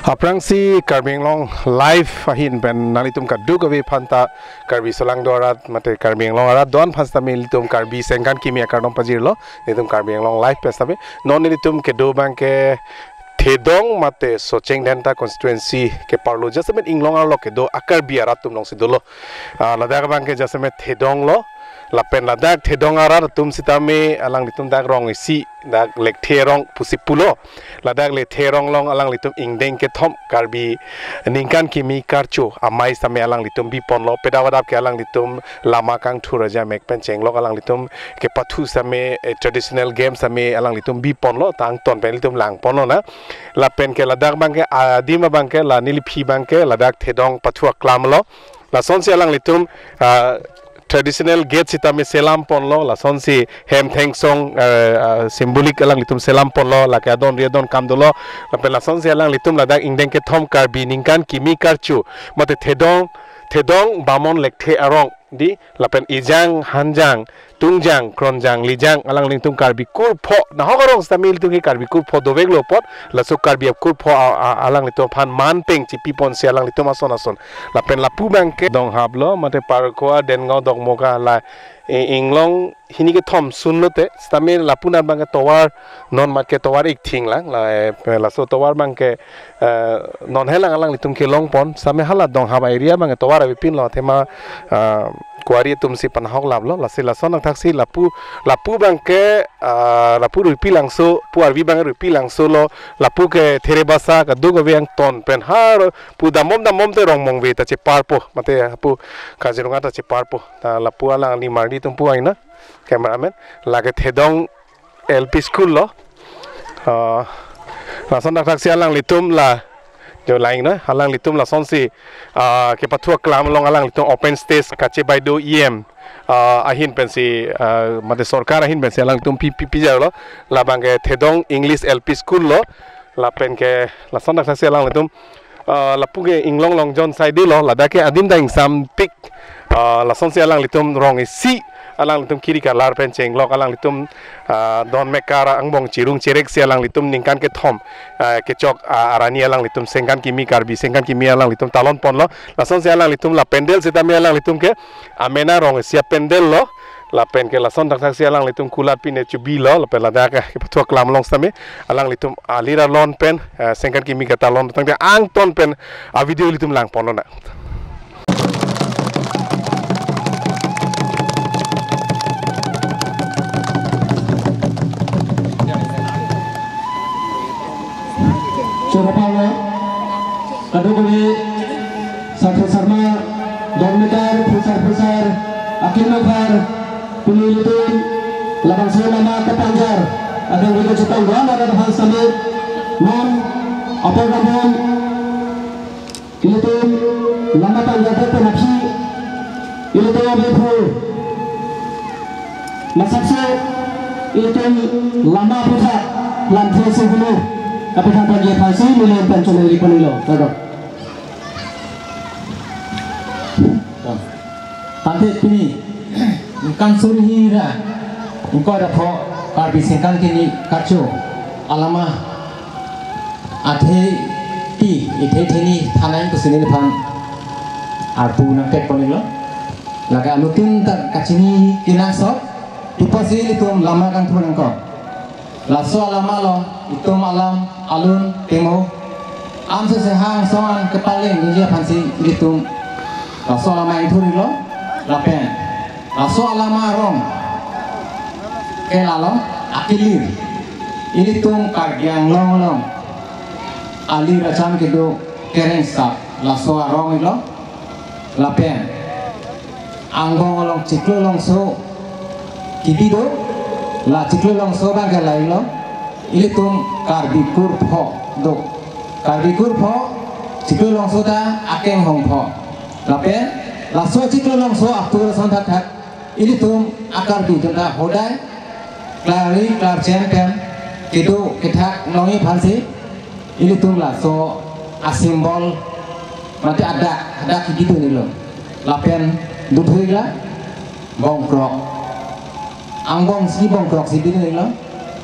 Aprang si Karbing Long live ahin ben nalitum kaddu gawe phanta Karbi Solang dorat mate Karbing Long ara don phasta militum Karbi sengkan kimia kardom pajirlo nitum Karbing Long live pestabe non nilitum ke do banke Thedong mate Socheng Denta constituency ke parlo jasemet inglong lo ke do akar biara tum long sidolo ladak banke jasemet Thedong lo lapen ladak Thedong arar tum sitame alang litum dak rong isi dak lek therong pusipulo ladak le therong long alang litum ingdeng ke thom Karbi ningkan kimi karcho amai same alang litum bi ponlo pedawadap ke alang litum lama kang thuraja mekpen chenglok alang litum ke pathu same traditional game same alang litum bi ponlo tang ton pen litum lang ponlo na lapen ke ladak bangke adima bangke la niliphi bangke ladak Thedong pathu aklamlo la sonsi alang litum traditional gate sitame selam ponlo la sonsi hem theng song symbolic alang litum selam ponlo la ka don riadon kamdolo la pe la sonsi alang litum la dak ingdeng ke thom Karbi ningkan kimi karchu mate Thedong bamon lekhe arong di lapen ijang hanjang tungjang kronjang lijang alang litum Karbi kurpho na hogarong stamil tungi Karbi kurpho doveg lopot la so Karbi kurpho alang litum phan manpeng chipi pon se alang litum ason lapen lapu bangke dong hablo mate parkoa dengo dogmoga la inglong hini ke thom sunnote stamil lapuna bangke towar non marke towar ik thing lang la so towar bangke non helang alang litum ke long pon same hala dong haba area bangke towar pin lo thema kuari tum si panahok lablo lasi lason taksi lapu bangke lapu rupi langso pu arvi bangke rupi langso lo lapu ke there basa ka dugo yang ton pen har pu damom te rong mong ve ta che parpo mate pu kazirunga ta che parpo ta lapu alang ni mardi tum pu aina cameraman lage Thedong LP school lo lason taksi alang litum la jo lain na halang litum la sonsi ke pathua klam long alang litum open stage kache baido ahin pensi mate sarkar ahin pensi alang litum pi lo la bange Thedong English LP school lo la pen ke la sonda thasi alang litum la puge inglong long jon side lo la dake adim da sam pik la sonsi alang litum rong si alang litum kiri ka lar pen cheng lok alang litum don mekara angbong chirung cherek si alang litum ningkan ke thom ke chok arani alang litum sengkan kimi Karbi sengkan kimi alang litum talon pon lo lason si alang litum la pendel sitame alang litum ke amena rong sia pendel lo la pen ke lason dak si alang litum kulat pine chubi lo la pen la dak ke patua klam long same alang litum alira lon pen sengkan kimi ka talon tang ang ton pen a video litum lang pon na Coba Paulo, kado kali Satya Sharma, Dormiter, pusar, Akin Nafar, Pemilitin, Labang Lama Kepanjar, ada yang kita cipta uang, ada hal sambil, non, apa kampung, Ilitin, Lama Panjar Penapi, Ilitin Abifu, Masakse, Ilitin Lama Pusat, Lantai Sebelum. Tapi sampai dia pasti milihan pensiun dari penilo, betul. Tante ini, bukan surhira, engkau ada po Karbi sengkan kini karcu, alama, ate ini tanah itu sini depan, artu nak penilo, laga mungkin tak kacini kinasok, dipasi itu lama kan tuan engkau. Laso alama lo, itu malam alun temo, am sesehang soan kepaling dia pansi itu. Laso alama itu lo, lapen. Laso alama rom, kelalo akilir. Ini tum kargiang long, alir acam gitu keren sak. Laso arong lo, lapen. Anggong long ciklu long so, kibido. La ciklu long soba galai lo ini tum Karbi kurpho do Karbi kurpho ciklu long soda akeng hong pho lape la so ciklu long so aktur sontak tak ini tum akar bi junda hodai klari klar champion kido kitak longi phansi ini tum la so asimbol mati ada gitu nih lo lapen dudhui la bongkrok angbong si bongkrok si bini lo,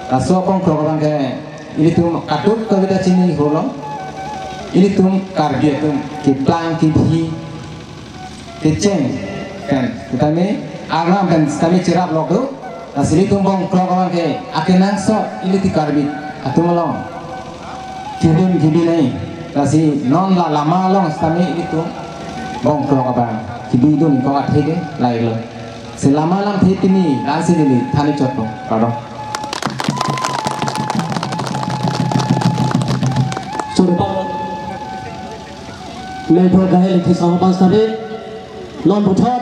raso bongkrok orang ke ini tuh kadut kalau kita cini holo, ini tum karya tum kiplang kipi keceng kan kami agram kan kami cerap log tu asli tum bong kelokawan ke akenang so ini ti karbi atum long kibun kibi nai kasi non la lama long kami itu bong kelokawan kibi tu ni kau athege lai lo selama lang thi tini lang sini thani chotto kado Mày vừa cái lịch thì sáu ban sáng đấy, non một thớt,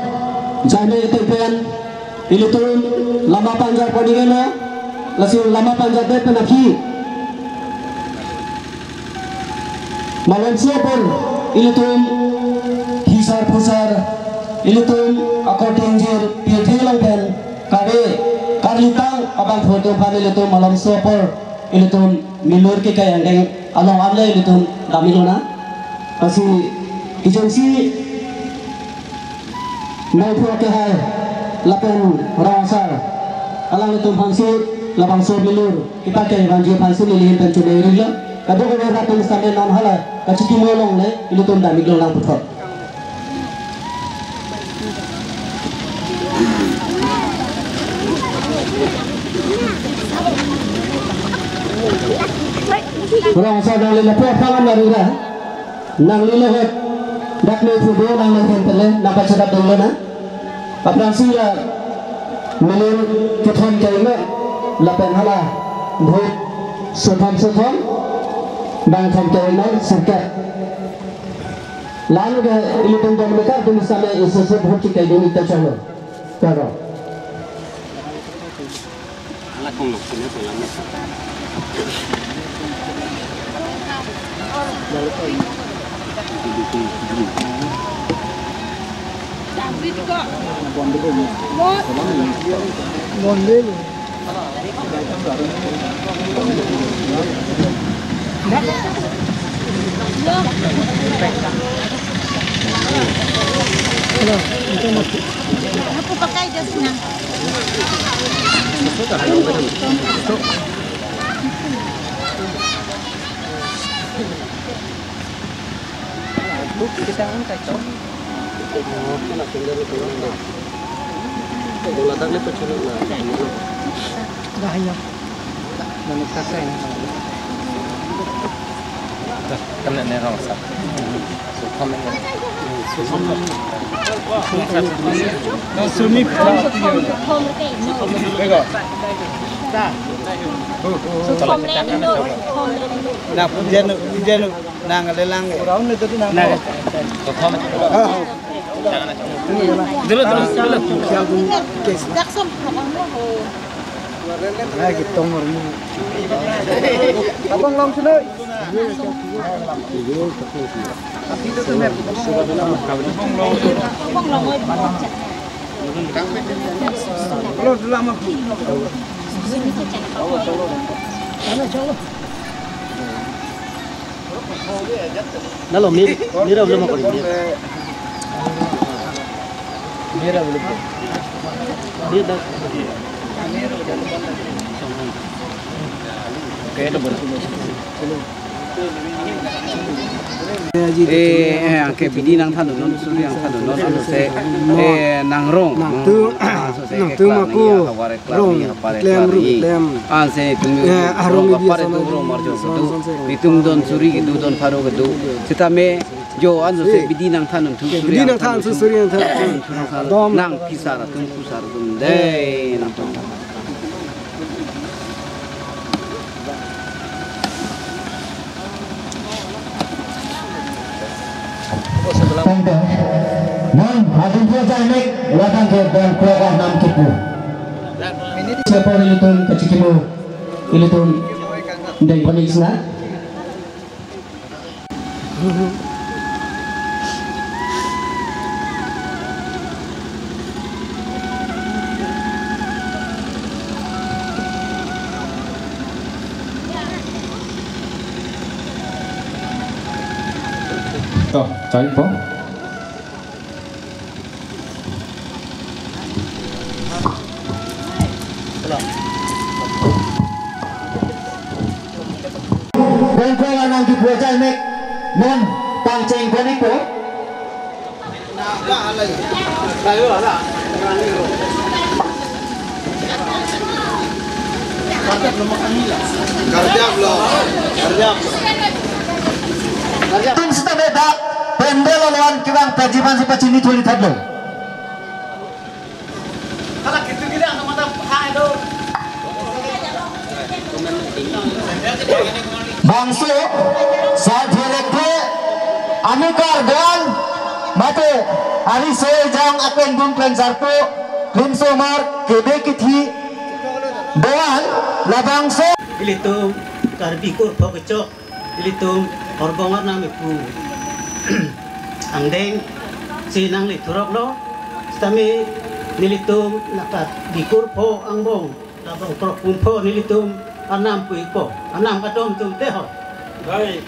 trái mày tự quen, ilutun lama panjang padi kan ya, langsung lama panjang deh penaki, Malaysia pun ilutun hisar pusar, ilutun according jer pilih lang pen, kade karlitang abang foto pan ilutun Malaysia pun ilutun milur ke kaya yang along amla ilutun damilona. Masih agensi mau puak ke hai lapan rawasar alang itu pansi lapang so bilur kita ke banjir pansi lilihin pencuri rila kado kado ratun sampai nam hala kaciki molong le itu tunda miglong lang putok rawasar dari lapor kawan dari dah nang lilehet dak le fudo nang lehen tele napa sedap dulu na apransi la melur kethon kaime lapen hala bhut sotham bang thom kaime sirkat lalu ke ilutun dom lekar tu misalnya isese bhut ki kai doni ta chalo karo ala kong lok sene to lamna Aku pakai jas senang. Kita angkat tu. Nak tinggal di sana. Bola tak lepas cuma lah. Dah ya. Mana kakak ini? Dah kena nerang sah. So kami. Nah suni. Bego. Dah. Nah hujan nang lelang. Orang itu tu nang. Dulu. Dak som orang mo. Lagi tomor ni. Abang long sini. Tapi itu tu mer. Abang long oi. Kalau dulu lama. Nalo mira belum mau pergi. Mira belum. Dia dah. Oke, dah bersih. Ke bidi nang than non suri yang than non se nang rong nang tu maku rong lem se tum rong pare tu rong marjo tu bitung don suri gitu don faro gitu sita me jo an se bidi nang than tu suri yang than nang pisara tum pusar dum dei nang non hadin pun saya naik ladang ke dan keluar nam kipu siapa ilutun kecikimu ilutun dari penisna toh cari po dan kau nang kipu saya naik nên tăng trình của nước của Tim sudah beda, pendel lawan kibang perjiban si pacini tuli thadlo. Bangsu saat direkre amikar dan mate ali sejang akan bungkan sarpo limsomar kebekithi doan la bangsu ilitum karbikur pokecok ilitum horbongar nang ipu angdeng sinang liturok lo stami nilitum nakat bikur po angbong labong krok pumpo nilitum anam puipo anam kadom tum teho baik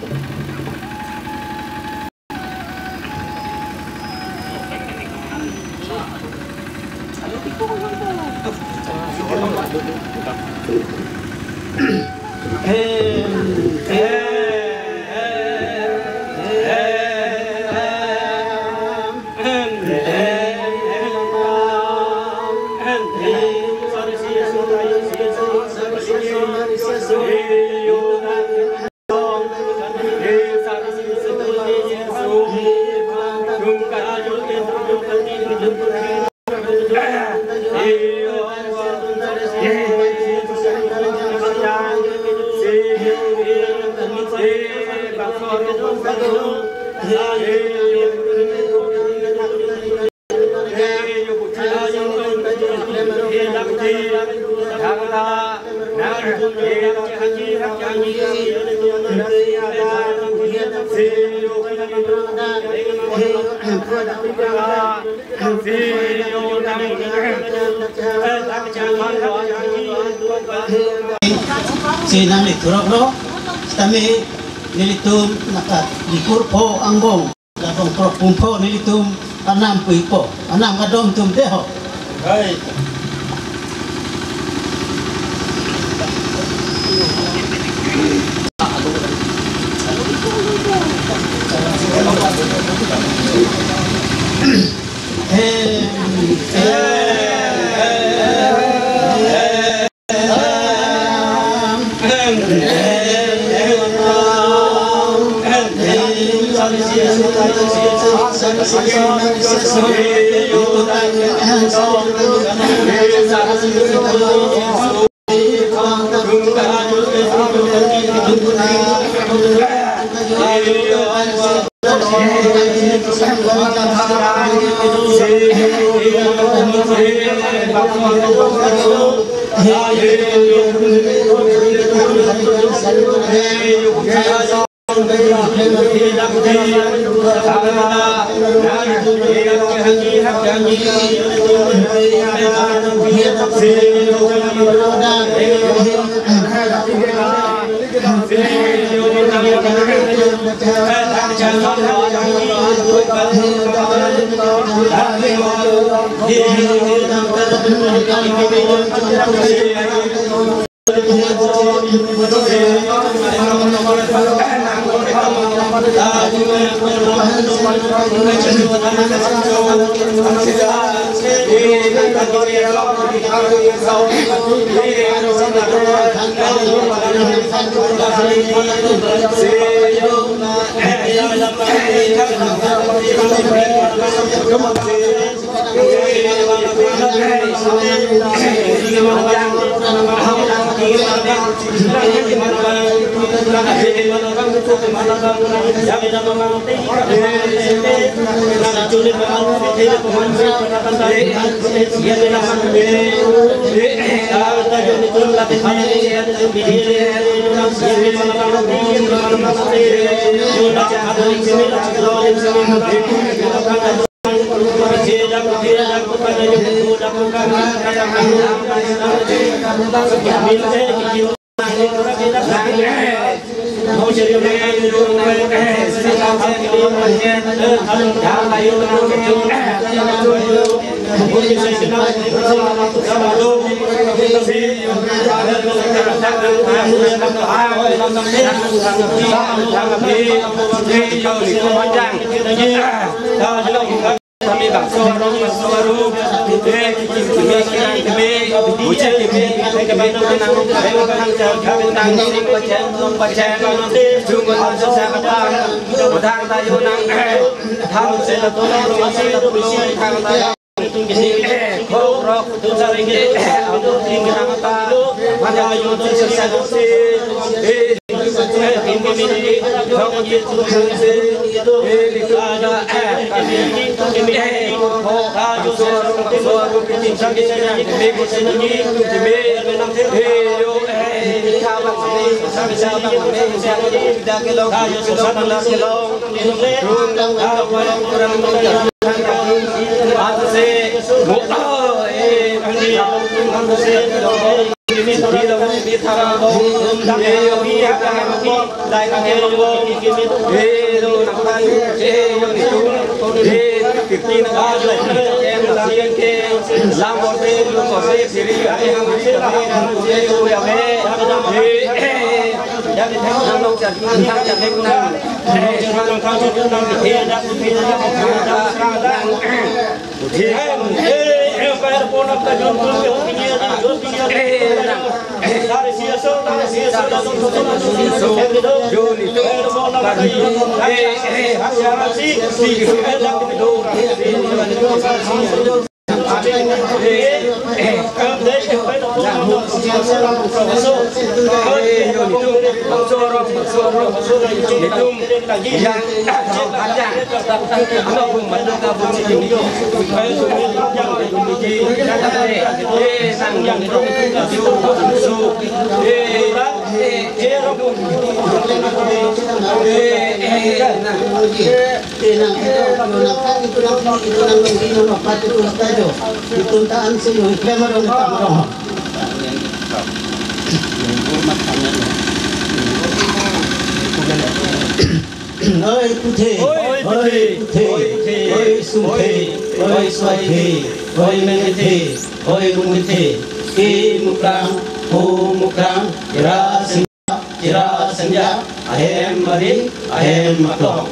sinang liturok lo stami nilitum nakat bikur po angbong labong krok pumpo nilitum anam puipo anam kadom tum teho baik Mau jadi kami bangsa baru ơi puthe ơi puthe ơi sumthe ơi swathe ơi menithe ơi munithe ki mukrang hu mukrang tira sanja ahem mari ahem maklo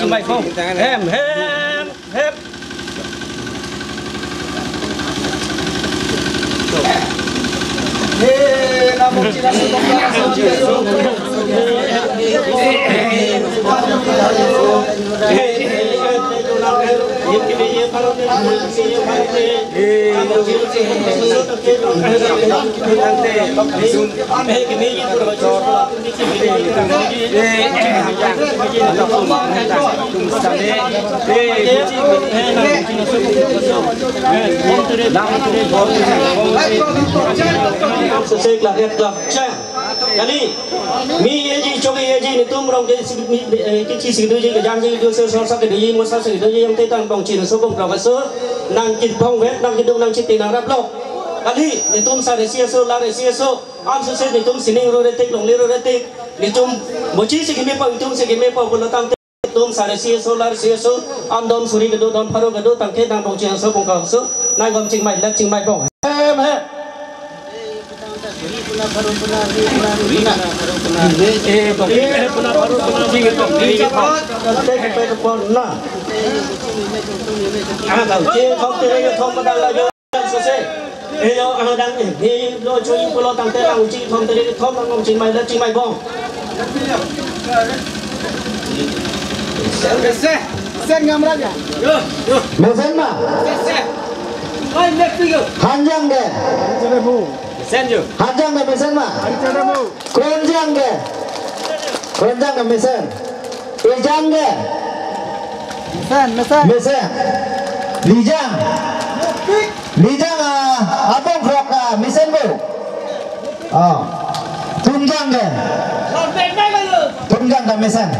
trình bày không em hết jadi mi eji cobi eji ni tum rong cái chi sử cái giang như đưa sơ so cái đấy một sao sử cái yang tây tăng bồng chỉ là số bồng vào sơ năng kịch phong vét năng kịch đông năng chít tiền năng rap lô jadi ni tum sa để xia sơ la để xia sơ am sơ ni tum sining ro để tích long le ro để tích ni tum một chi sử cái mi phong tum sử cái mi phong của nó tăng tum sa để xia sơ la để xia sơ am don suri cái don pharo cái don tăng thế tăng bồng chỉ là số bồng vào sơ nay gom trình bày là trình bày bồng em hết Hanjang deh. Senju. Hanjang deh mesen mah. Keronjang deh. Keronjang deh mesen. Ijang deh. Mesen. Lijang. Lijang abang frok mesen bu. Oh. Tunjang deh. Tunjang deh mesen.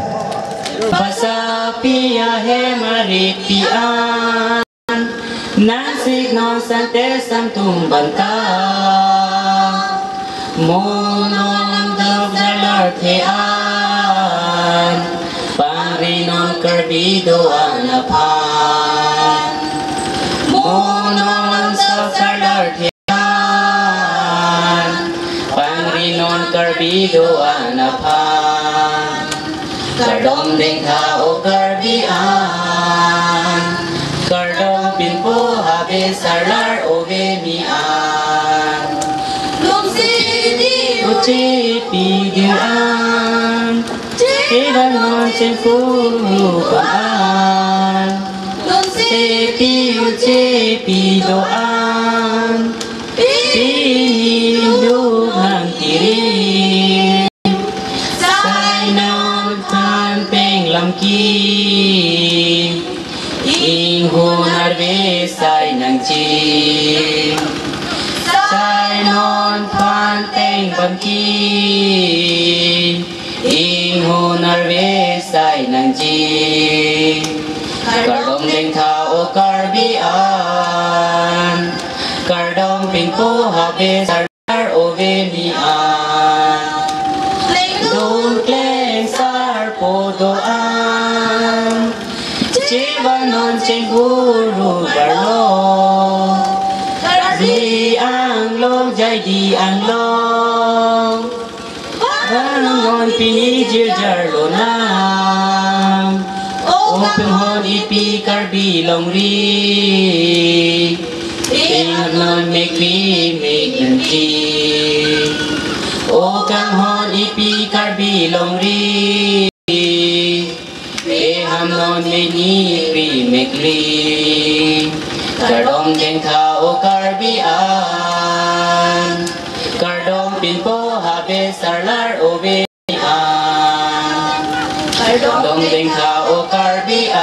Pasapia he maripian Nasik non sante sam tumbanta Monon dog dalar tean Pangrinon kerbido anapan Monon dog dalar tean Pangrinon kerbido anapan Kardom ding tao karbian Kardom pinpo habe sarlar ove mian Lumsi uci pigian Iban non sen puluhan Lumsi pi uci pidoan Pininduk hang kiri Lamki Inghunar besay nang chi Say non panteng bangki Inghunar besay nang chi Kardom deng tao karbian Kardom pinpo habe sarlar ove mian Dong kleng sar podoan Cibanon ceng guru barlo Di ang long jai di ang long Bangon pinijil jarlo nam Openg hon ipi karbi long ri Ingat non mekri mekri O kang hon ipi karbi long ri Ham non me ni ri mekli Kardom deng tao karbian Kardom pinpo habe sarlar ove mian Kardom deng tao karbian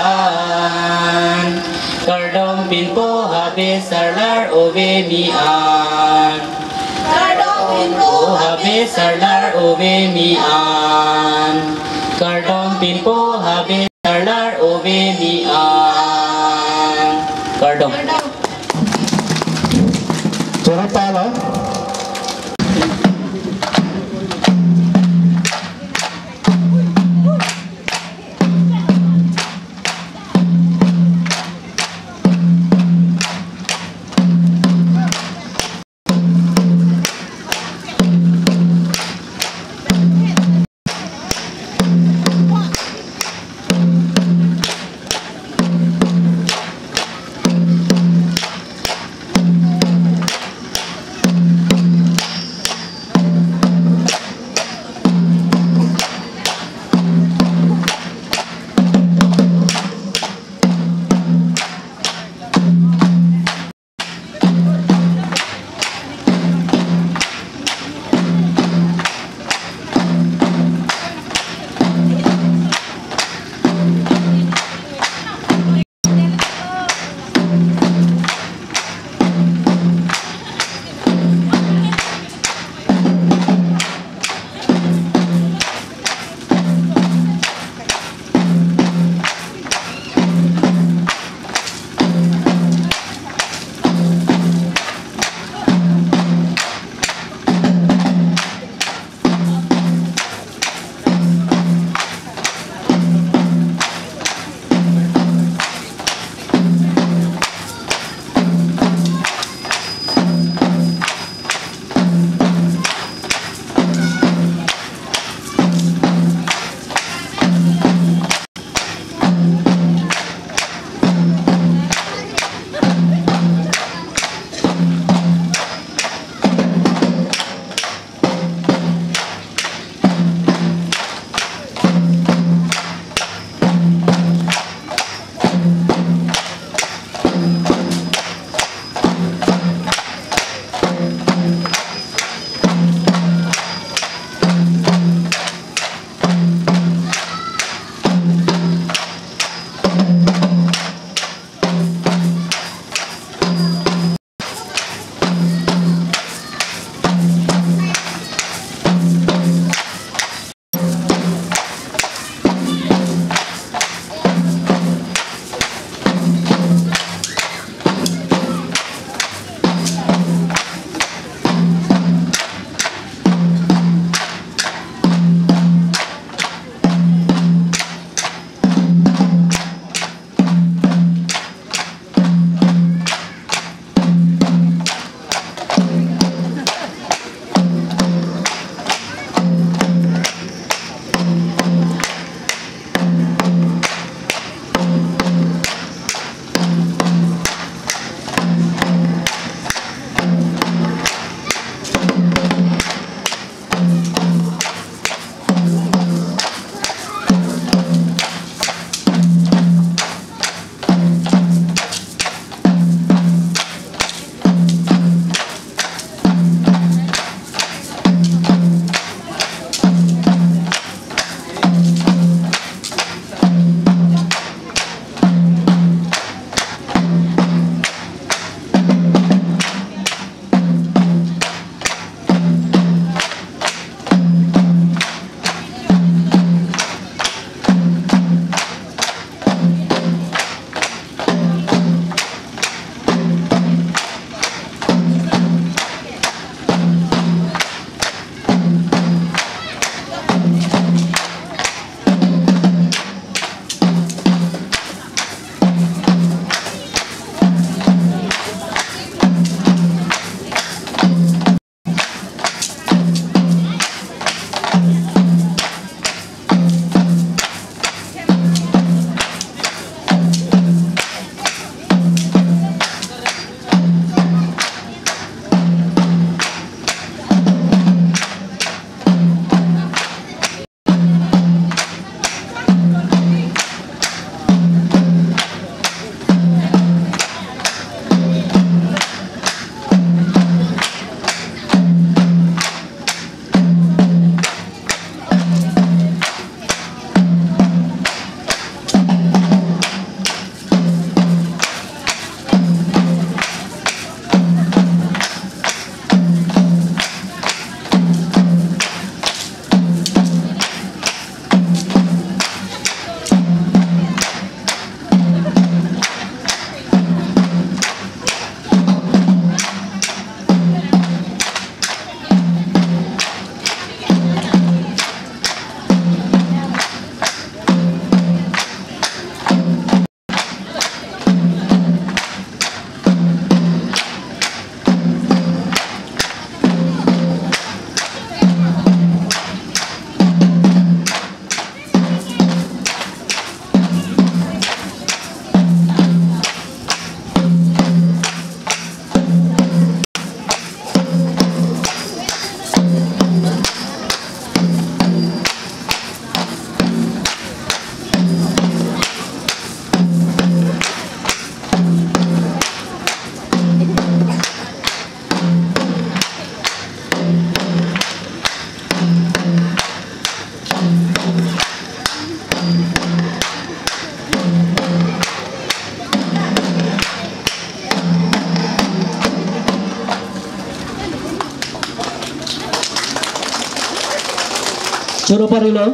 Kardom pinpo habe sarlar ove mian Kardom habe sarlar ove mian Kardom pinpo habe sarlar ove mian Kardom Coba pala. Suruh parilo.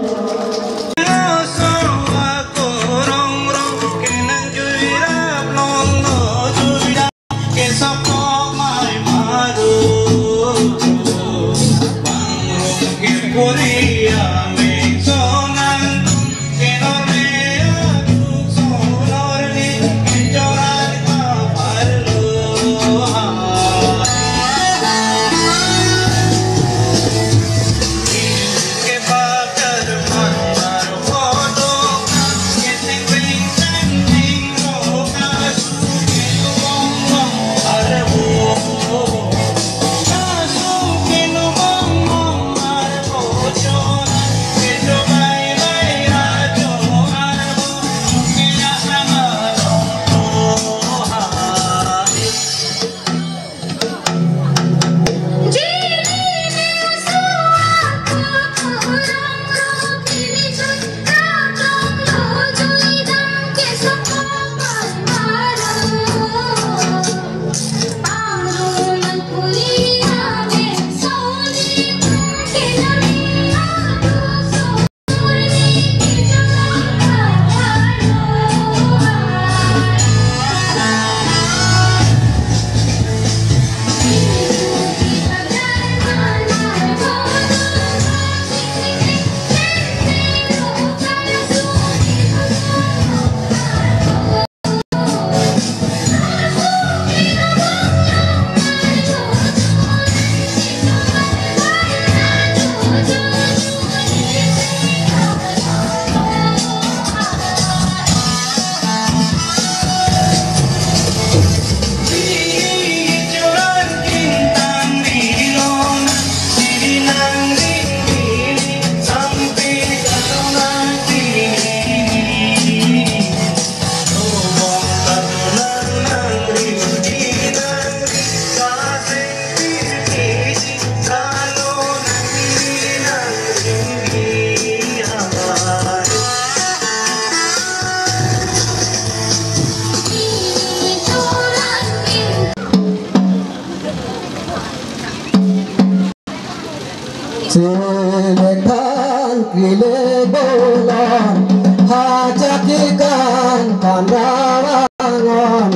Silekan kile bolan hajakikan pandangan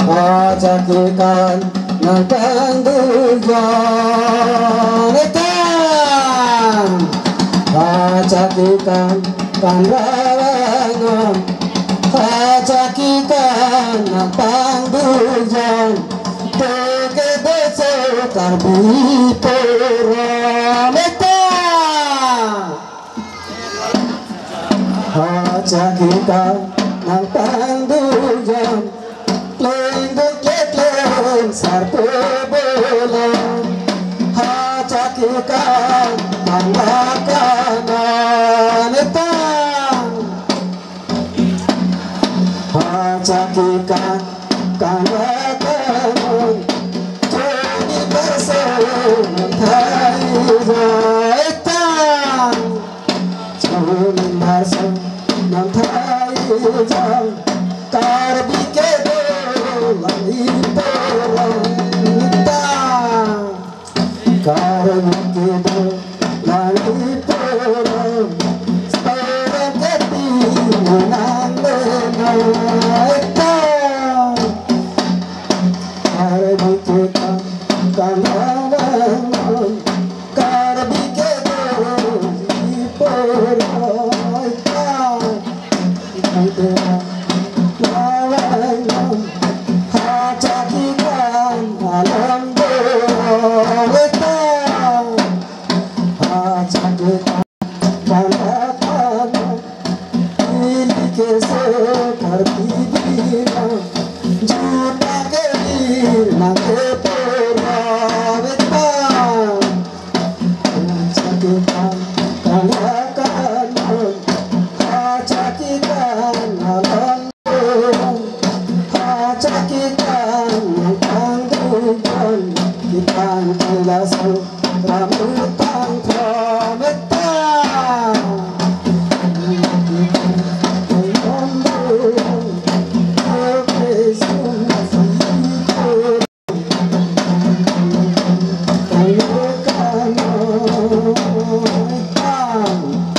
hajakikan nantang dujan etan hajakikan pandangan hajakikan nantang dujan tege desa karbi peram hajakikan nantang dujan lengguk letleng sarpe bolan hajakikan makanan etang hajakikan makanan jadi bersentai etang jadi bersentai etang karbi kedo langit langita karbi kedo langit sekarang ketinggalan langita karbi kedo kandangan karbi kedo iporaita hajakikan dalam berita hajakikan kandangan ini seperti bila juta kelir nanti perabita hajakikan kandangan hajakikan dalam hajakikan tangguhan kita jelas rambutan prameta Oh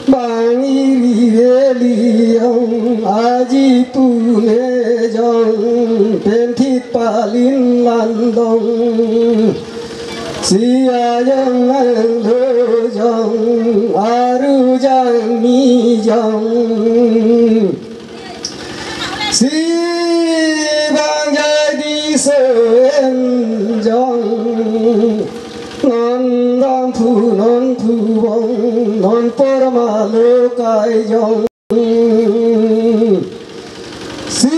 Bang iri mi dòng si vang dài đi sơn dòng non đang thu bông non porama lơ cài dòng si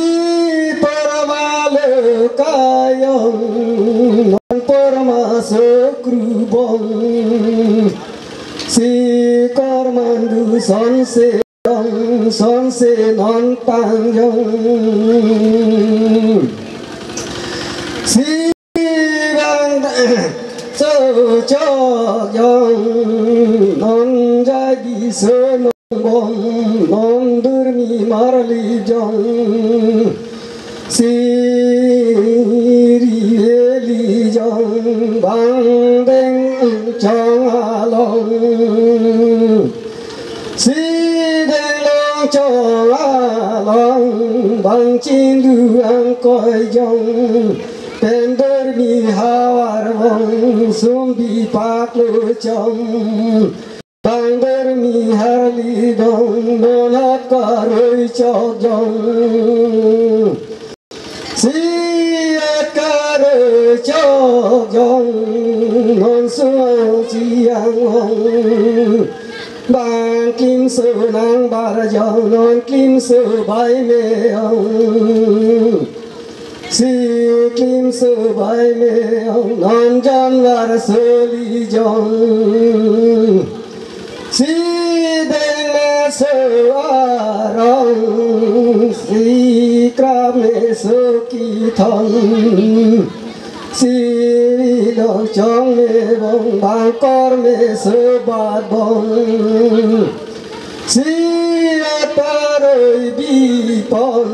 porama lơ cài dòng non porama sơ cru bông si cormandu son se non pang dòng si vang sơ cho dòng non ra đi sơ non bom non dormi marali dòng si ri dòng bang đeng trong long si đeng long trong long bang chin du ang coi dòng Tender mi hawar vong sumbi pak lo chom Tender mi harli dong non hat karoi chok jong Si at karoi chok jong non suang chiang hong Bang kim sơ nang bar jong non kim sơ bai me ong Si kim sơ bai me ong non jan var sơ li jong Si deng me sơ arong Si krab me sơ ki thong Si lo chong me bong bang kor me sơ bát bong Si paroi bi pon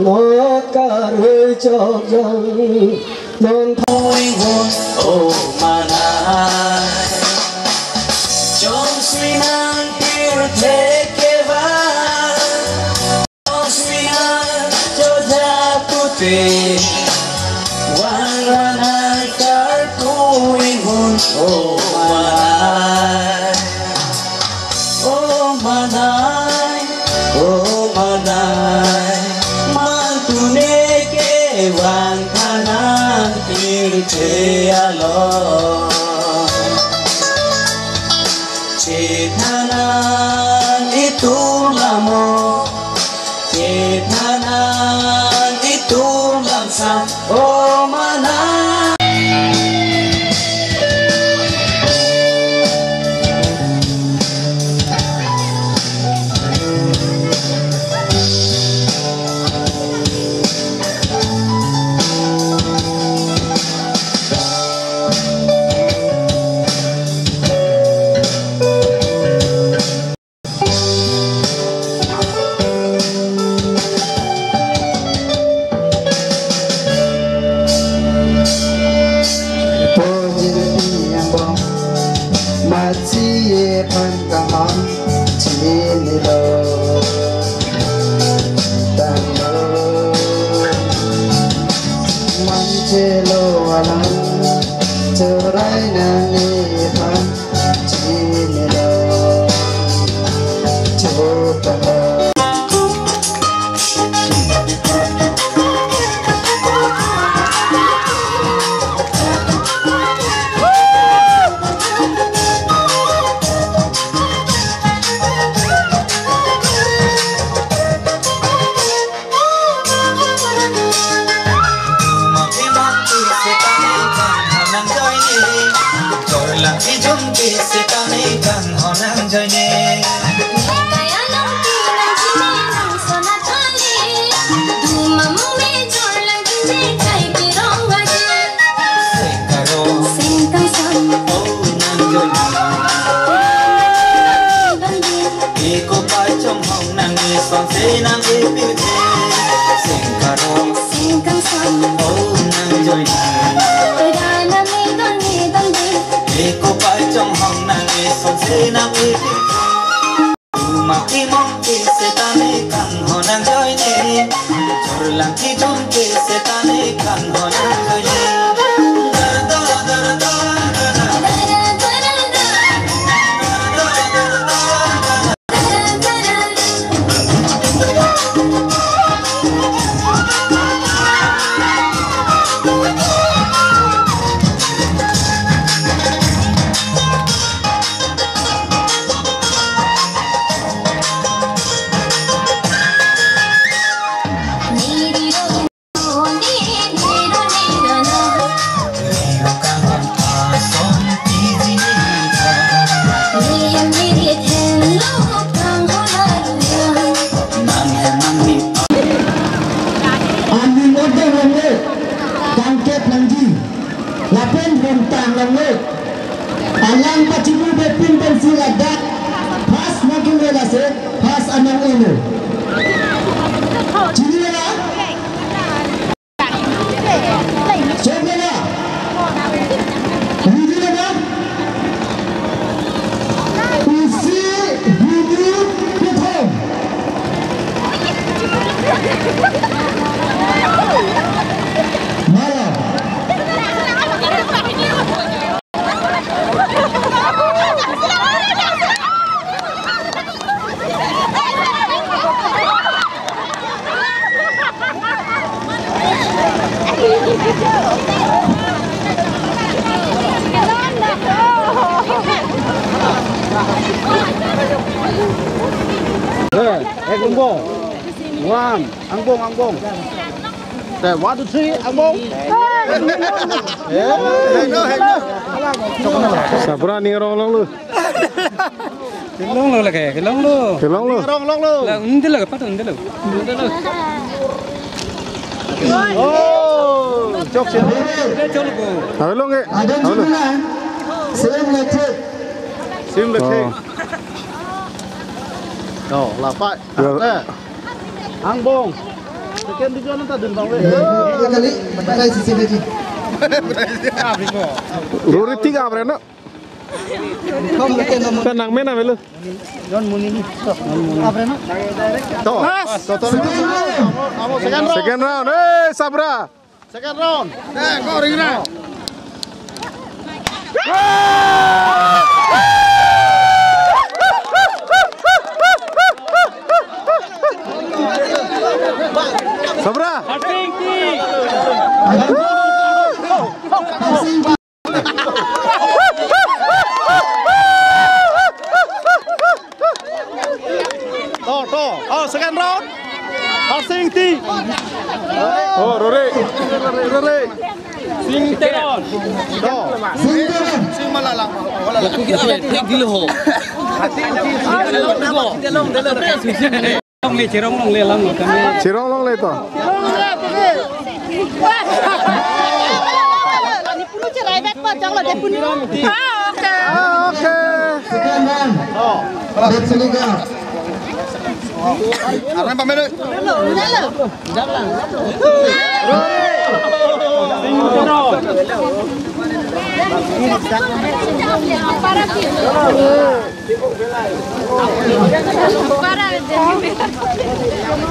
nó caroi chok jong non thôi hồn ô mà nai trong suy nan tiêu thế kế va trong suy nan cho ra tu tề quan ra nai cả tôi hồn ô mà nai ô mà nai mang tu ne ke van thanan tirthe alo che thanan itu lamo che thanan itu lam sam ô mà nai Alang ni. Alang pacimu bepin pensil ada. Pas makin relase. Pas anang ini. Ciri lah. Coba lah. Ini lah. Isi hidup kita. Malam. Angbong. One. Angbong. 1, 2, 3. Angbong. Sabra ni orang lu. Long lo lagi, long lo. Kelong lu. Lah unde lo, apa tu unde lo? Oh, jok sih. Jol go. Tahu lu nge? Ada juga. Sering lecet. Sim lek. Oh, lapak. Angbong. Sekian tujuan nanti dun bang. Dua kali. Pakai sisi baju. Lori tiga apa nak? Kan nang mana melu? Non muni ni. Apa nak? Toh. Second round. Sabra. Second round. Kau ring round. Sabra. Toh. Oh, second round. Passing ti. Oh, Rore. Sing teron. Toh. Sing malalang. Aku kita tek dulu ho. Long le cerong long le lang kami. Cirong long le to. Ni puno cerai bet pa jang la de puno. Oke. Sekian dan. Bet seliga. Arang pamelu.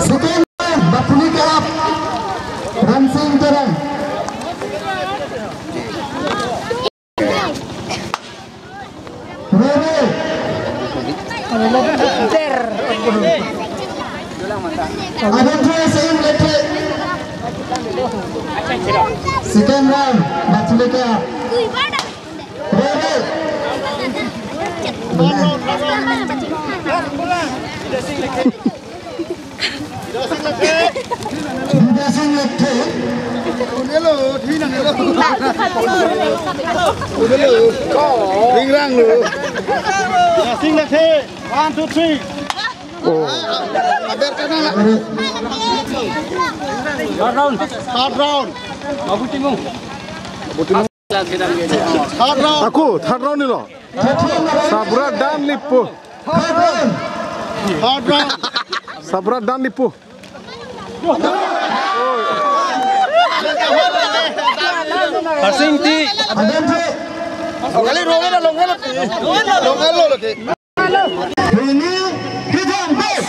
Sekian bapuni kalap. Ransing terang. Rere. Ada dua same letter. Second round bapuni kalap. Rere. Dasing letter. Ring rang lu. Sing lek. 1, 2, 3. Oh. Third round. Abu tinggung. Third round. Aku third round ni lo. Sabra dan lipu. Third round. Sabra dan lipu. Passing ti. Kali longan lo lagi. Ini kita bos.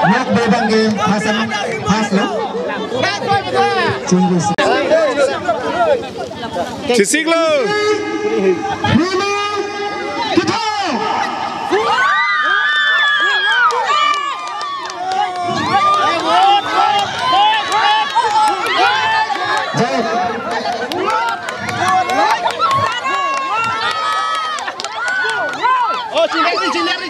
Nak bebang game pasan pas lo. Tunggu. Sisik lo. Lulu kita. Oh, cindari.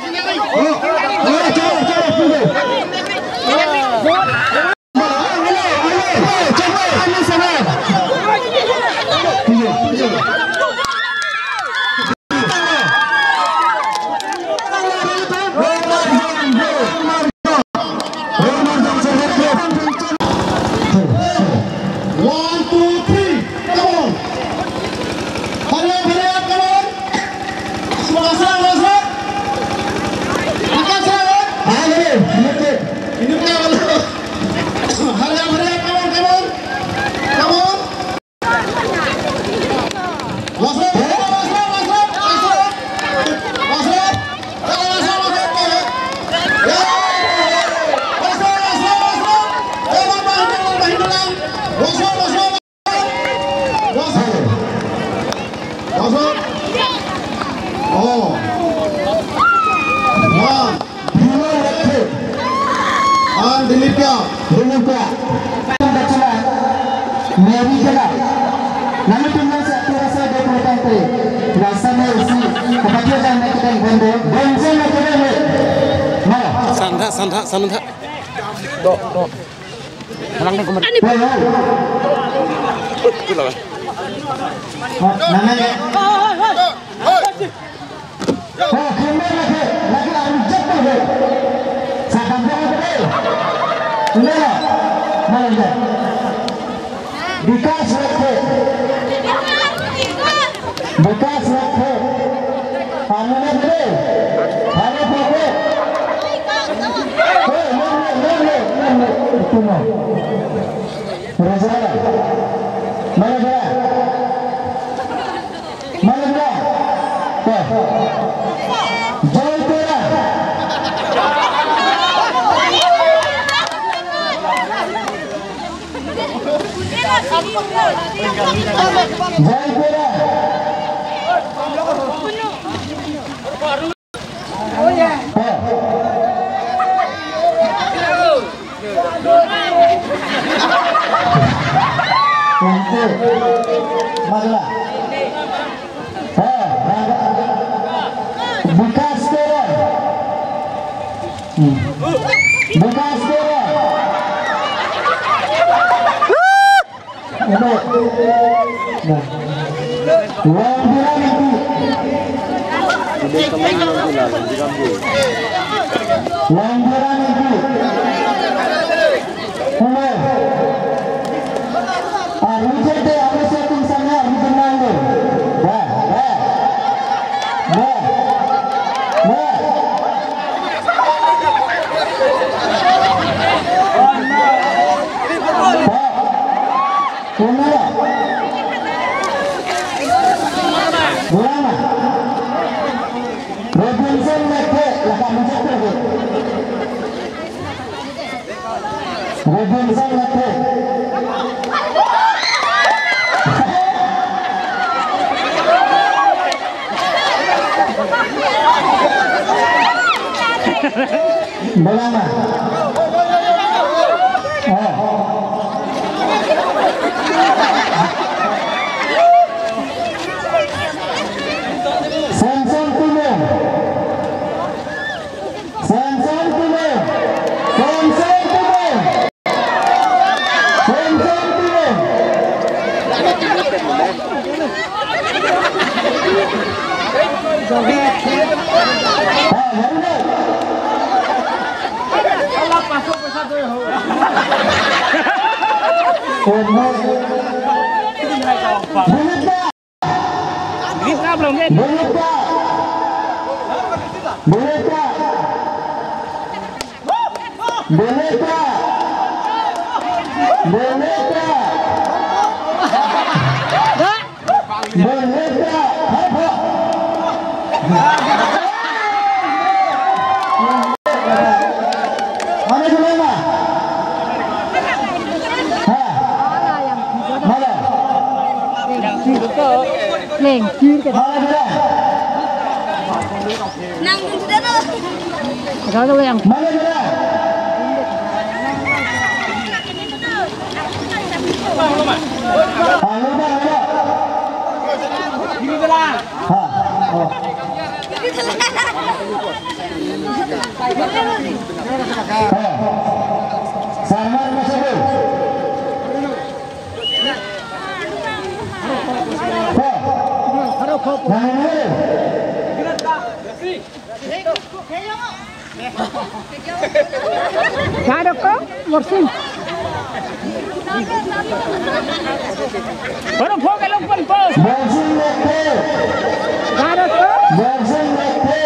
Baru Boxing Mekhe.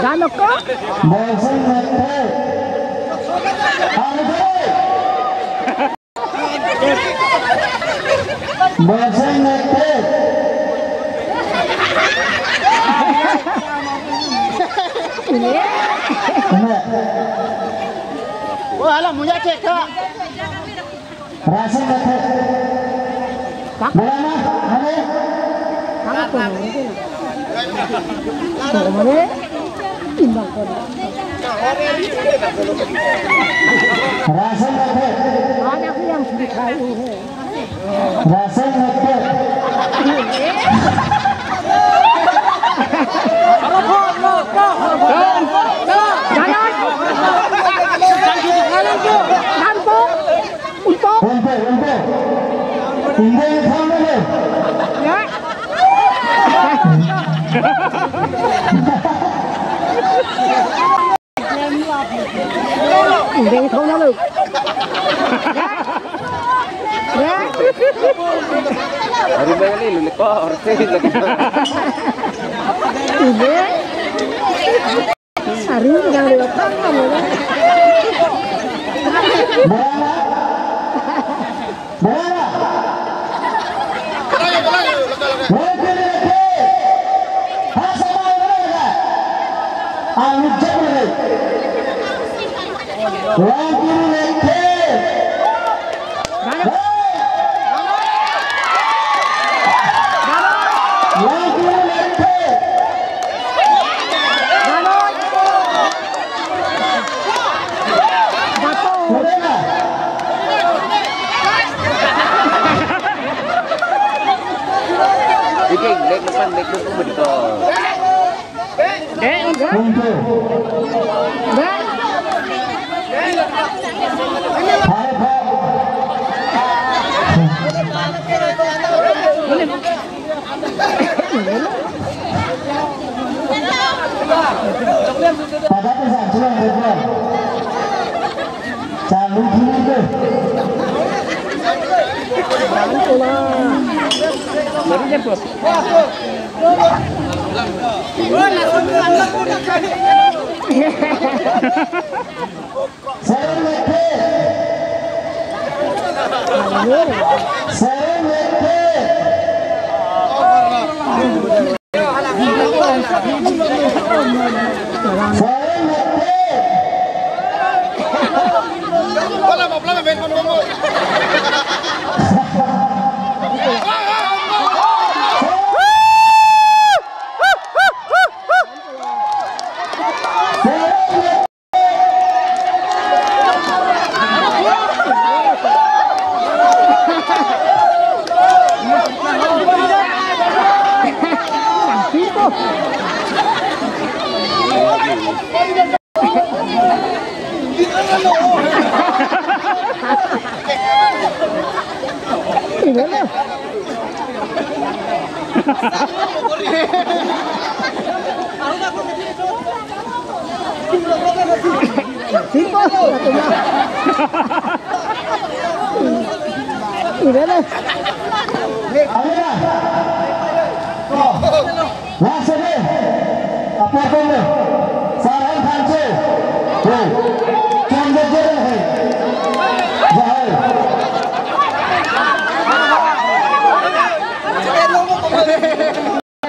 Danoko. Boxing Mekhe. Boxing Mekhe. Wah, lah punya cek kak. Rasa Mekhe. Mana? Mana? Apa ini? Mana? Timbang kau. Rasa Mekhe. Mana aku yang sudah tahu? Rasa Mekhe. Đừng không nó được. Hari beli lu kok orte lagi. Iya. Hari yang lepas kamu kan. Lek lu betul. Pada pesan jual betul. Jangan gini tu. Baru jemput.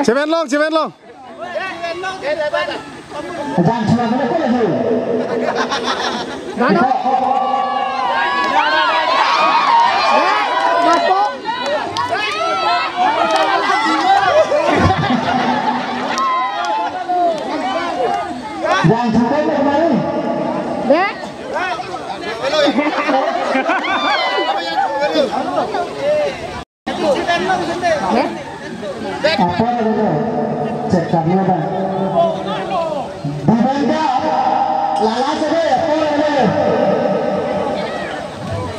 Cemen long. Jangan cuma mereka lagi. Mana? Masuk. Jangan sampai kembali. Dek. Apa itu? Cek kami apa? Dibenda, lala saja ya, apa ini?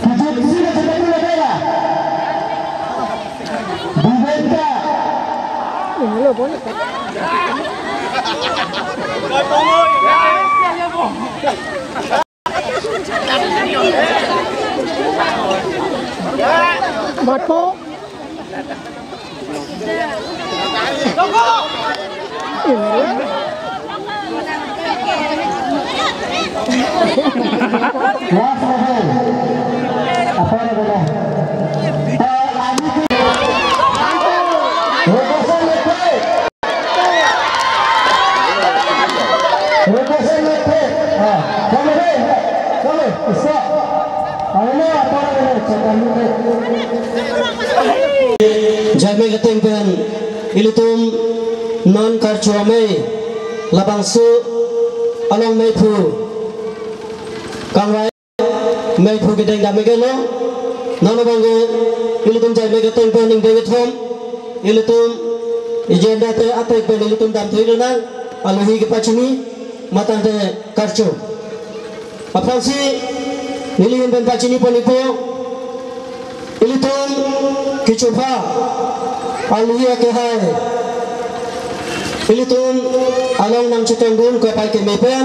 Tujuh sini sudah dulu bela. Dibenda. Ini lo boleh. Mato. Jamai ketengpen ilitum non karcuame labangsu along meipu kangwai meipu gedeng jamai kelo non bangge ilitum jamai ketengpen ing David Home ilitum agenda te atek pen ilitum dam thuilana aluhi ke pachini matante karcu apangsi nilihin pen pachini ponipo ilitum kichupa aluhi ke hai ilitum along nang chitengdun ko pai ke mepen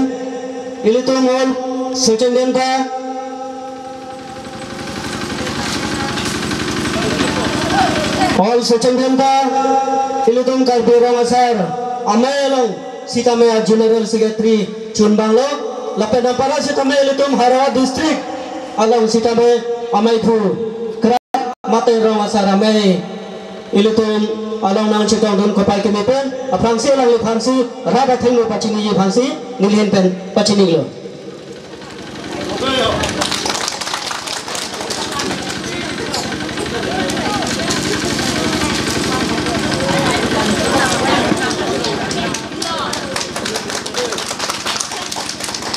ilitum hol sochenden ka all sochenden ka ilitum kar berang asar amelong sitame general secretary chunbanglo lapena para sitame ilitum harawa district along sitame amaipu mate rong asara mai ilitum along nang chitong dun ko pai ke mepen apangsi lang phansi rada thenglo pachini ye phansi nilhen pen pachini lo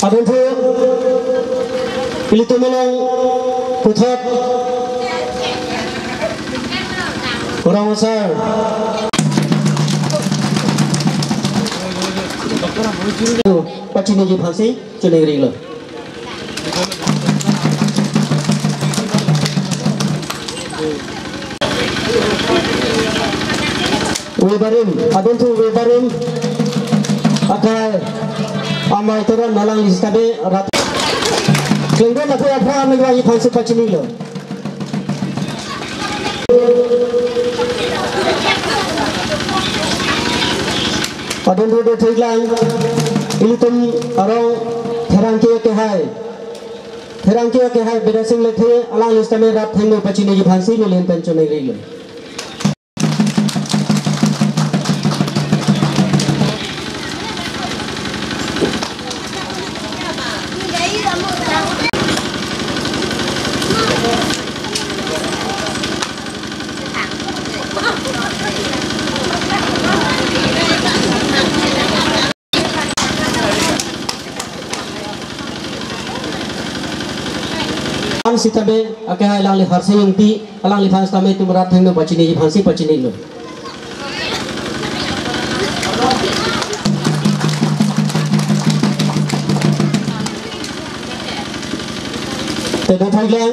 adon thu ilitum long puthot kurang besar pachini ji phansi chune ri lo webarim adon thu webarim akai amai toran nalang listabe rat klengdo na pura pura ni wa phansi pachini lo adon do thiglang ilitum arong therangke ke hai bedasing lethe alang listame rap thengno pachini ji phansi ni len penchone rilo sitabe akai hai lang le harse yungti alang li phans tame tumrat thengno pachini ji phansi pachini lo te do thailang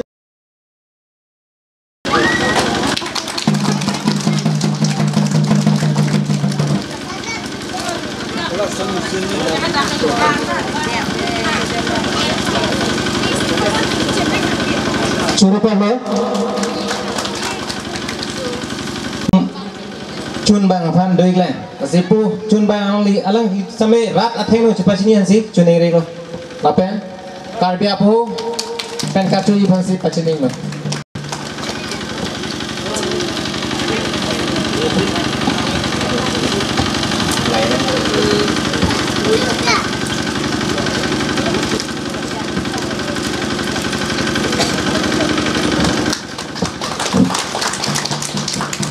Curupa lo chun bang aphan doi glen asipu chun bang li alang same rat atheng no chapachini hansi chune re lo lapen karbia po pen kachu yi phansi pachini lo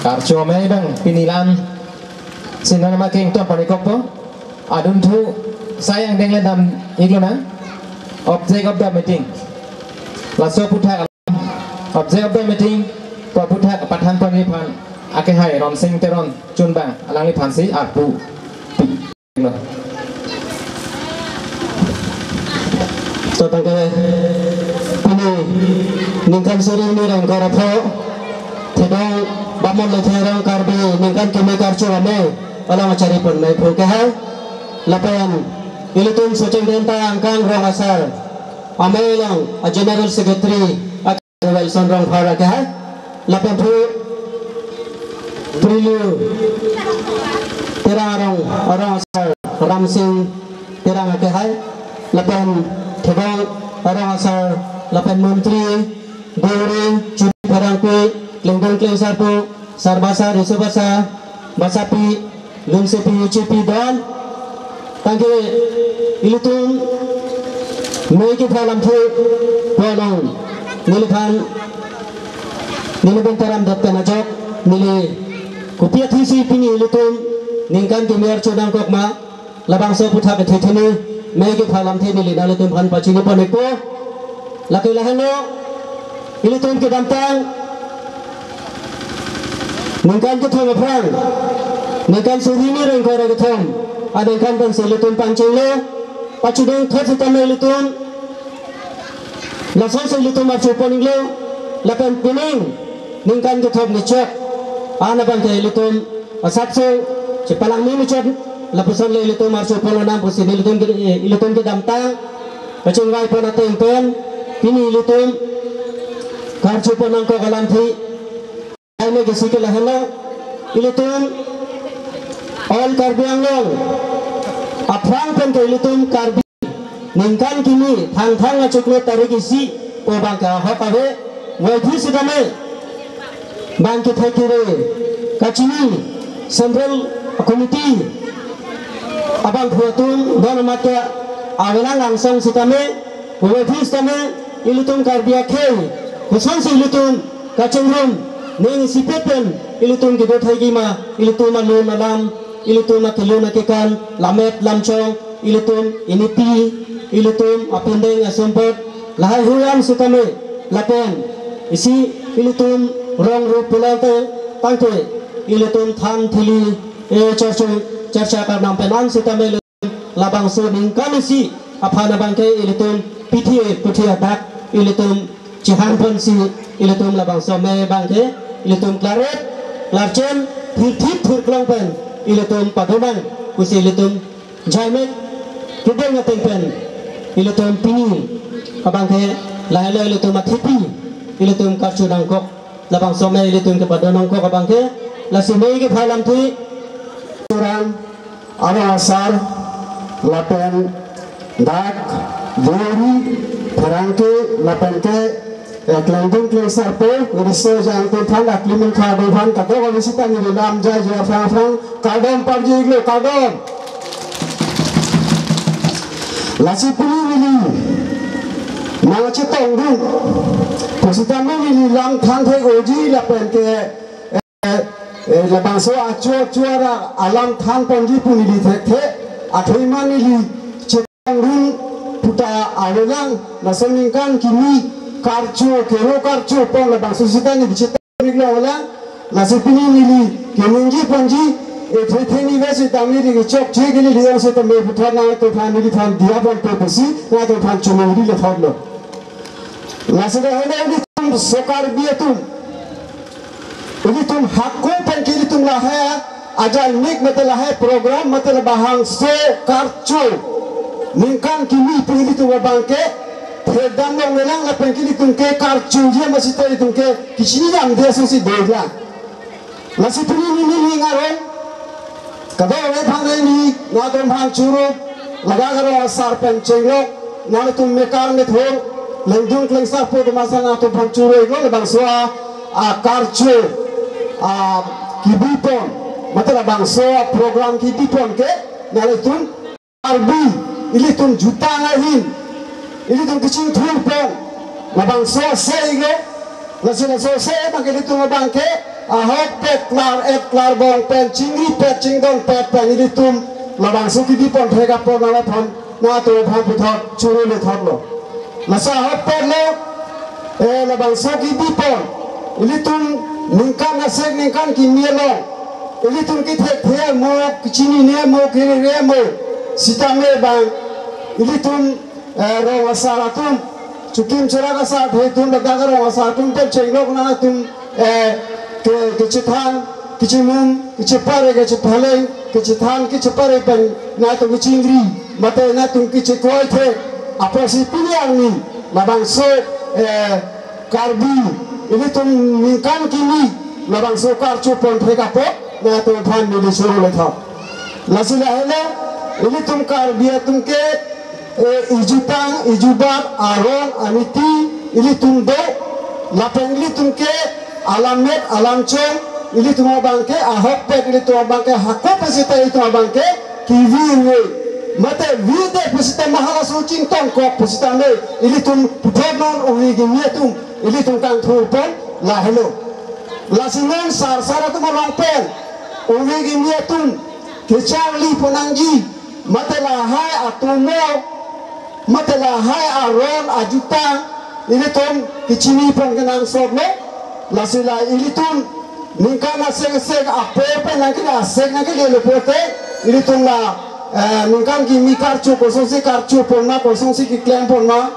karcho mai bang pinilan sinan ma keng to panikop po adun thu sayang deng le dam iglo na object of the meeting laso putha object of the meeting ko putha pathan pani phan ake hai ron sing teron chun bang alang li phansi apu to tangke ini ningkan sore ni rang karapho thedong bamon le therang karbe ningkan keme karcho ame ala macari pon mai phoke hai lapan ilitum socheng denta angkang rong asar ame lang a general secretary Wilson rong phara ke hai lapan tu Prilu terang orang asal Ramsing terang akehai lapan Thebong orang asal lapan Menteri Deuri Cudi Parangkui Lenggang Klengsapu Sarbasa Risubasa Basapi Lungsepi UCP dan tangke ilutun Megi dalam tu Polong Nilikan Nilibentaram Dapkan Ajok Nili Kupia Tisi Pini ilutun Ningkan Kimiar Cudang Kokma Labang Seputak Tetini Megi dalam tu Nili Nalitum Pan Pacini Ponipo Laki Lahano Ilutun Kedamtang Ningkan Ketom Perang Ningkan Surini Rengkora Ketom Ada kan dan Ilutun Pancing Lo Pacudang Tetitama Ilutun Lasan Ilutun Macu Poning Lo Lakan Pining Ningkan Ketom Ngecok Ana Bangka Ilutun Asapso Cepalang Mini Cok Lapusan Ilutun Macu Polonam Pusin Ilutun Kedamtang Pacing Wai Ponate Impen Pini Ilutun Karcu Ponang Ko Kalanti Aime Gesikil Lahana Ilutun All Karbiang Long Aprang Pen Ke Ilutun Karbi Ningkan Kini Thang Acuklo Tarigisi Pobangka Hokawe Wajhi Sidame Bangkit Hekire Kacini Central Committee Abang Puatun Don Mata Awalang Langsung Sidame Wajhi Sidame Ilutun Karbia Kei Kusan Ilutun Kacengrum Ning Sipepen Ilutun Gidot Hagima Ilutun Malu Malam Ilutun Makilu Nakikan Lamet Lamchong Ilutun Inipi Ilutun Apendeng Asumpot Lahai Huyam Sutame Lapen Isi Ilutun Rong Rup Pulante Tangke Ilutun Tham Thili Charcha Karnam Penan Sutame Ilutun Labang Suning Kanisi Apana Bangke Ilutun PTA Putia Dak Ilutun Cihan Ponsi Ilutun Labang Some Bangke Ilutun Claret Larchen Thip Thurklong Pen Ilutun Padoman Kusi Ilutun Jaimet Kideng Atengpen Ilutun Pini Abangke Lahela Ilutun Mathipi Ilutun Karcu Nangkok Labang Some Ilutun kepada Nangkok Abangke Lasimei ke Phalam Tui Turan Ara Asar Lapen Dak Deuri Perangke Lapenke Kelendung Klesar Po Riso Jangan Tuhan Aklimin Kadohan Kato Wabisita Nili Namja Jaya Frang Kadom Parji Iglo Kadom Lasi Puni Nili Nangace Tongdung Positama Nili Lang Thang Thai Oji Lapen Ke Labangso Acho Chuara Alam Thang Ponji Puni Nili Thek Akhima Nili Cetangdung Puta Awelang Nasangingkan Kini Karcu, kero karcu, pon labang susita ni bicara ni keluar nasi pini nili, kemenji ponji, ethe ni besi tami ni cok cek ni dia se tami putar na tu pan ni pan dia pon pepesi, na tu pan cuma ni le thorlo. Nasi dah ada ni tum sokar biar tum, ini tum hakku pan kiri tum lah hai, ajal nik mata lah hai program mata lah bahang so karcu, ningkan kini pini tu bangke. Hedam yang melang lapan kini tungke karcu dia masih tadi tungke kisini yang dia sesi doa masih puni ni ngaron kada oleh pangai ni ngadon hang curu laga karo asar pencengok nalo tum mekar net hor lendung klengsa po masa nato hang curu ego lebang soa karcu kibipon mata lebang soa program kibipon ke nalo tum arbi ili tum juta ngahin ini tu kecil thul pen, labang selesai ke, selesai bangke itu bangke, hot pet klar bong pen, cingri pet cingdong pet pen ini tu labang suki di pon thega pon nala pon, na tu pon putar curu le thor lo, masa hot pet lo, labang suki di pon, ini tu ningkan nasib ningkan kimia lo, ini tu kita thea mo kecini ni mo kiri ni mo, sita me bang, ini tu Rong asaratum, cukim cerah asar, tum berdagar rong asaratum ter cenglok nana tum kecithan, kecimun, kecepare, kecepaleng, kecithan, kecepare pen, na tum kecingri, mata na tum kecekoi the, apa si pilihan ni, labang so karbi, ini tum mingkan kini labang sokar cupon pekapo na Tuhan ini suruh letha lasila hele ini tum kar biya tum ke ijutang ijubat aron aniti ini tum do lapeng ini tum ke alamet alamcong ini tum abangke ahok pek ini tum abangke hakko pesita itu abangke kiwi mate vide pesita mahala sucing tongkok pesita me ini tum pudon uwi gimia tum ini tum kan thupon la hello la sinan sar sara tum longpen uwi gimia tum kecali ponangji mate la hai atumo mate la hai aron ajutang ini tum kecini pon kenang sobne la sila ini tum ningkana seg ape nangki aseg nangki lelopote ini tum la nungkan kimi karcu kosong si karcu porma kosong si kiklaim porma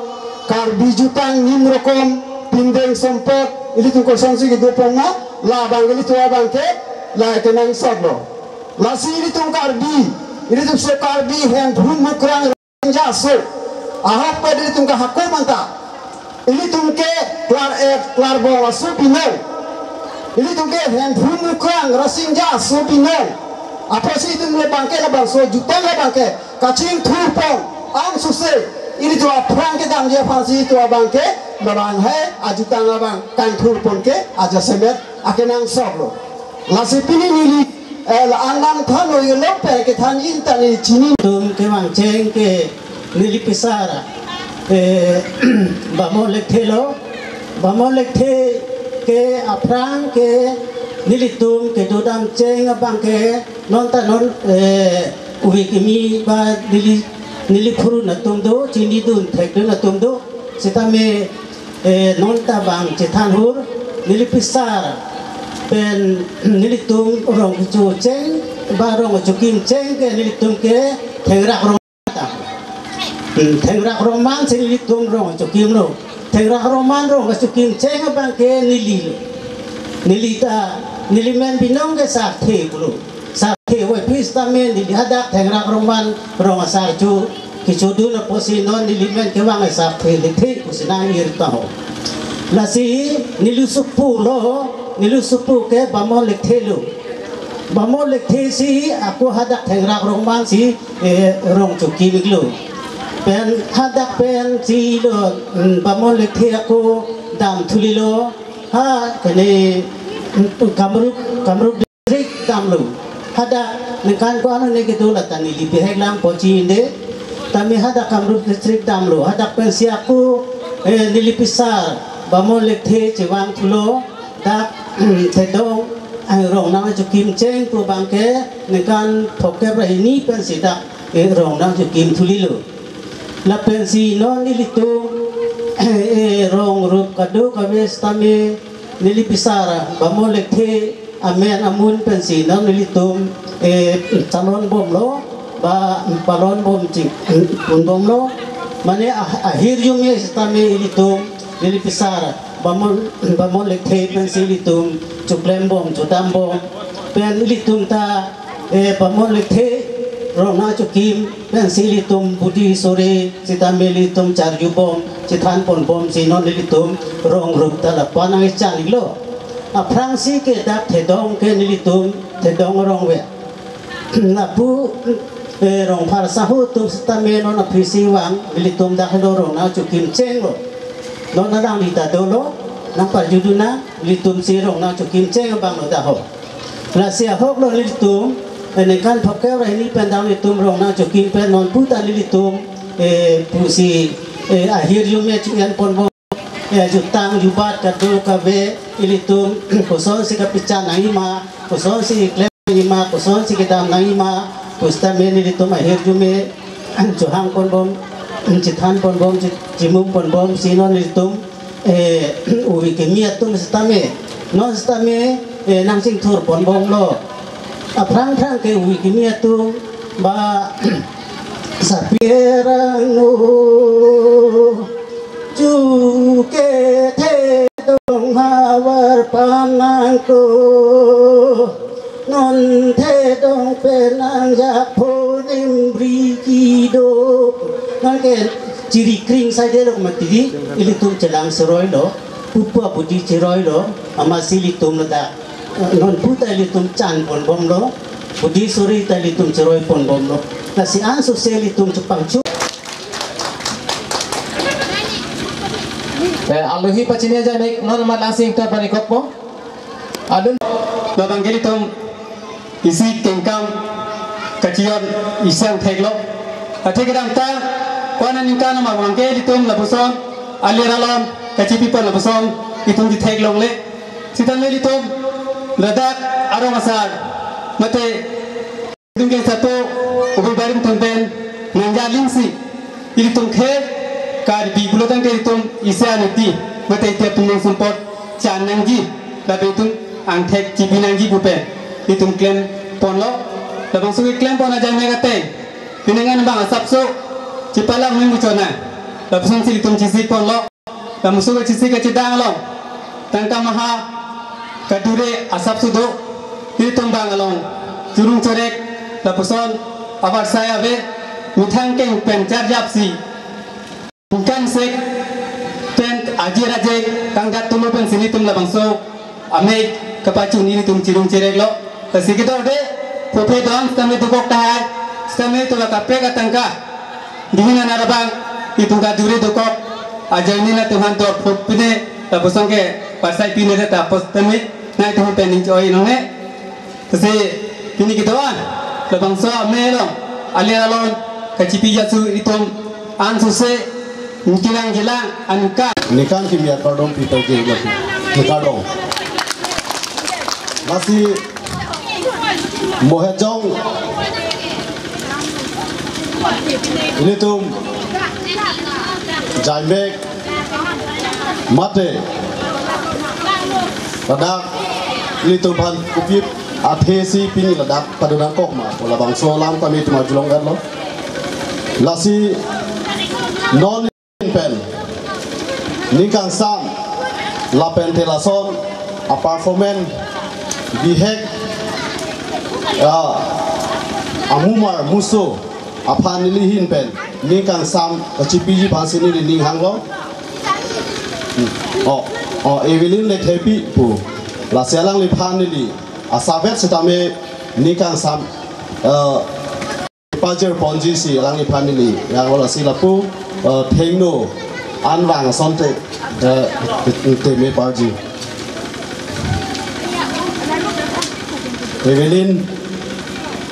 kar bijutang nim rokom pindeng sempet ini tu kosong si gitu porma la bang ini tu abang ke la kenang sablo la si ini tu karbi ini tu so karbi yang brum mukrang jaso ahap pada ini tu hakku manta ini tu ke klar bawa su pinau ini tu ke yang brum mukrang rasing jaso pinau apa sih itu mulai bangke lah bang so juta lah bangke kacing turpong ang susah ini tu apa ke dang dia pasti itu bangke barang hai ajutan lah bang kan turpong ke aja semet akenang soblo nasi pini nili anam thano yang lope ke than intan ini cini tum ke mangceng ke nili pisara bamolek thelo bamolek the ke aprang ke nilitum ke dodam ceng abang ke non ta non uwi kimi ba nili furu na tum do chini dun thek na tum do sitame non ta bang chethan hur nili pisar pen nilitum rong chu ceng ba rong chu kim ceng ke nilitum ke thengrak rong ta thengrak rong man sin nilitum rong chu kim lo thengrak rong man rong chu kim ceng abang ke nilita nilimen binong ke sakti bulu sakti woi pista men dilihadak tengrak roman rong asar cu kicudu na posinon nilimen ke wang sakti lithi usinang irtaho lasi nilusupu ke bamo lithi si aku hadak tengrak roman si rong cuki biglu pen hadak pen si lo bamo lithi aku dam tulilo ha kene Kamruk distrik Kamlu hada nekan ko ano negitu latan ni bihek lang pochi inde tami hada Kamruk distrik Kamlu hada pensiaku nilipisar bamo lekhe cewang tulo dak tedong rong nang jukim ceng pu bangke nekan phoke ini pensida rong nang jukim tulilo la pensi non nilitu rong rup kadu kabes tami nilipisara bamolek the amen amun pensina nilitum calon bomlo ba balon bom cing bomlo mane akhir yumye stame nilitum nilipisara bamolek the pensilitum cuklem bom cutam bom pen nilitum ta bamolek the rona cukim pensilitum budi sore sitamelitum charju bom cithan pon bom sinon nilitum rong rup talap panang ican lo aprangsi ke dak thedong ke nilitum thedong rong we napu rong par sahu tu stame non aprisi wang nilitum dak lo rong na cukim ceng lo non nadang dita dolo nang parjuduna nilitum si rong na cukim ceng bang lo daho la sia hok lo nilitum nekan phoke ra ini pendang nilitum rong na cukim pen non puta nilitum pusi akhir yume cian pon bo jutang jubat kadu kabe ilitum kosong si kapican naima kosong si klem naima kosong si kedam naima pusta men ilitum akhir yume johang pon bom cithan pon bom cimum pon bom sinon ilitum uwi kemia tum stame non stame nang sing thur pon bom lo aprang ke uwi kemia tum ba sapieranu juke the dong hawar panangku non the dong penang japo nimbri kido nangke ciri kring saja dok mati ilitum celang seroy lo pupua budi ceroi lo ama silitum lada non puta litum chan pon bom lo budi suri ta litum ceroi pon bom lo nasi aso selitum cupang cu aluhi pacini aja naik non mat langsing ta bani koppo adun babang gelitum isi kengkam kacion isang theglo athegram ta kwana ningkana ma wangke litum labuson aliralon kacipi pon labuson itung di theglong le sitan le litum ladak arong asar mate dungke satu ubi barim tungben nanja lingsi ilitung khe kar bi bulotang ke litum isa niti mate te tumung sumpot chanangji labe tung ang thek cipinangji bupe litum klem ponlo labang sugi klem pon aja megate pinengan bang asapso cipala mengucona labung silitum cisi ponlo labung sugi cisi kecidang lo tangka maha kadure asap sudo litum bang along jurung corek lapuson awar saya be muthang keng pencar japsi bukan sek pen ajir aje tanggat tumu pen sini tum labang so ame kepacu ni tum cirung cerek lo segitu de pope don kami dukok tahai kami tu la kape katangka dingin narabang itu kadure dukok ajar ni na tuhan dok popine lapuson ke pasai pine de tapos temi na itu pen enjoy nonge kasi kini kitawan labang so melong aliralon kacipi jatsu itum ansuse gilang anka nikan kimia kardom pito ke lagi nikardong masih mohejong ini tuh jaimek mate ladak ini tuh ban kupip athesi pini ladak padunan kok ma pola bangso lam kami cuma julong kan lo lasi non pen nikang sam la pentelason a performance bihek amumar muso aphan lihin pen nikang sam chipiji phasini ning hanglo evelyn le thepi pu la selang li phan li asabet setame nikang sam pajer ponji si lang li phan li yang ola silapu thengno anwang sonte teme parji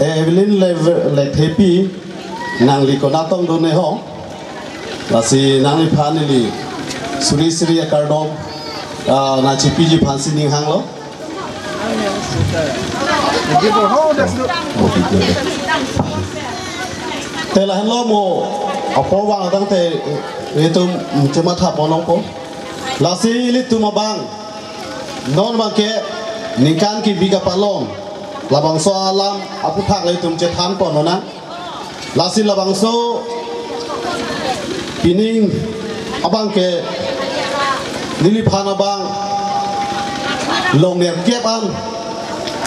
Evelyn le thepi nang li kona tong do ne ho lasi nang li phan li suri sri akardom na chipiji phansi ning hang lo tela hello mo apo wang tang te itu cuma thap onong po lasi litu mabang non bangke ningkan ki biga palong labang so alam apu thak le tum che than po nona lasi labang so pining abang ke lili phan abang long ner kiep an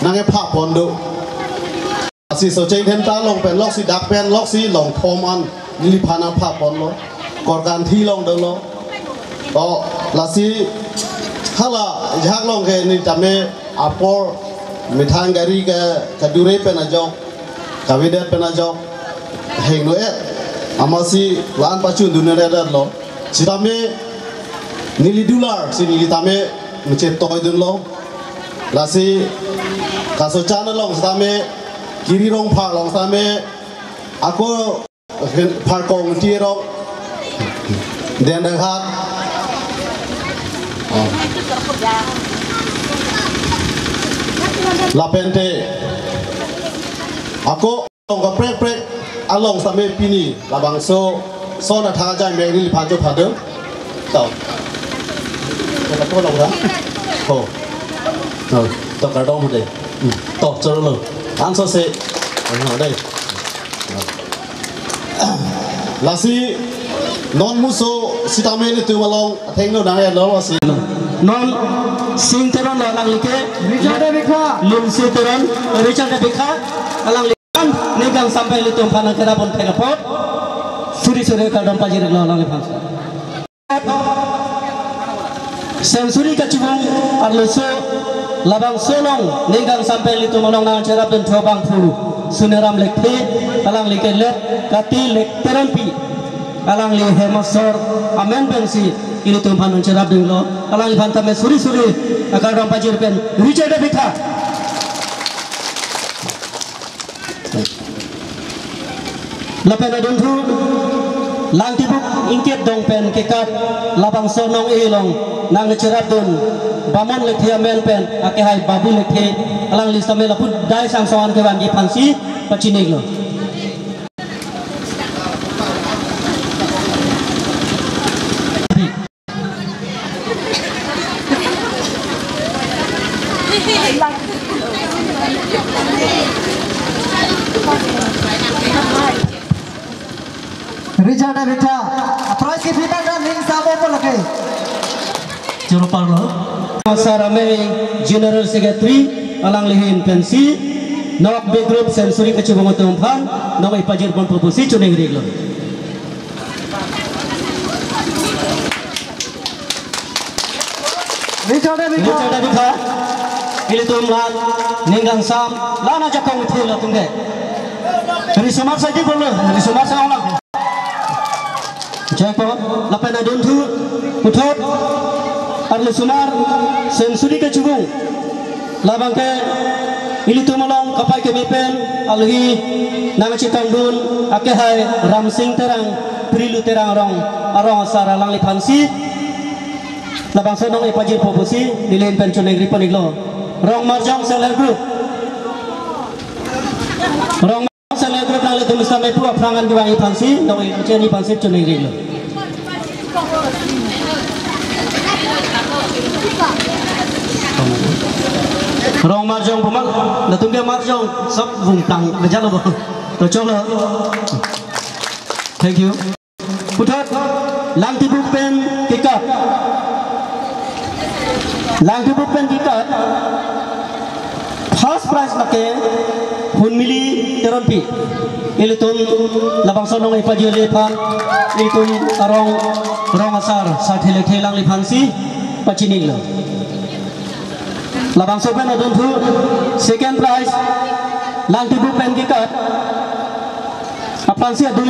nange pha pondo lasi so chei them ta long pen lok si dak pen lok si long thom an lili phan an pha pon lo kor kan thi long dong lo lasi hala jak long ke ni tame apor mithang gari ke kadure pe na jok kawidet pe na jok heng no e amasi lan pachu dunia re lo sitame nili dular si nili tame mche toy dun lo lasi kaso chana long sitame kiri rong phar long sitame ako phar kong ti rong den dang hat la pente ako long ka prek prek along same pini labang so na tha jai me ri pha jo pha de tao ka to long da ho to ka dong de to cho lo an so se ở đây lasi non muso sitame ni tu malong theng no dang ya lo si non sing teron la lang like richard bekha lum si teron richard bekha alang likan negang sampai lutung pana kera pon penapot suri suri ka dom pajir la lang likan Sensuri kacubung arluso labang solong ninggang sampai litu monong nang cerap dan cobang pulu suneram lekte alang likelet kati lek terampi alang li hemasor amen bensi ini tumpan nang cerap dan lo alang li bantame suri akan orang pajir pen Richard Bita lapen aduntu lang tibuk ingkit dong pen kekat labang sonong ilong nang cerap dun bamon lekhe amen pen ake hai babu lekhe alang lista me laput dai sang soan ke ban di pansi pacinig lo Richard Bita prize ki fita dan ring sabo po lagi Juru Parlo Masarame General Secretary alang lihin pensi Nok B Group Sensuri kecubung tumpan Nok ipajir pun proposisi cuning riglo Richard Bita Ili tumlan ninggang sam lana jakong thula tungge Dari sumar saja boleh dari sumar saya ulang Jaipo lapan adun tu uthot arle sumar sensuri kecubung labang ke ili tumalong kapai ke mipen alhi nama citang dun ake hai ram sing terang prilu terang arong asar alang li pansi labang sonong ipajir popusi dilen pension negeri poniglo rong marjong seller group rong seller group nang le tumisam mepu aprangan ke wangi pansi doi ceni pansi cuning negeri Rong marjong pemak, datung dia marjong, sok vùng tang, kerja lo, tercoba. Thank you. Putat, lang tibuk pen kikat, lang tibuk pen kikat. First prize lake, hun mili teronpi. Ilitun labang sonong ipajir lepan, ilitun rong asar saat hele lang lipansi, pacinig lo. Labang sopen adun tu second prize lang tibu pen kikat apansi adun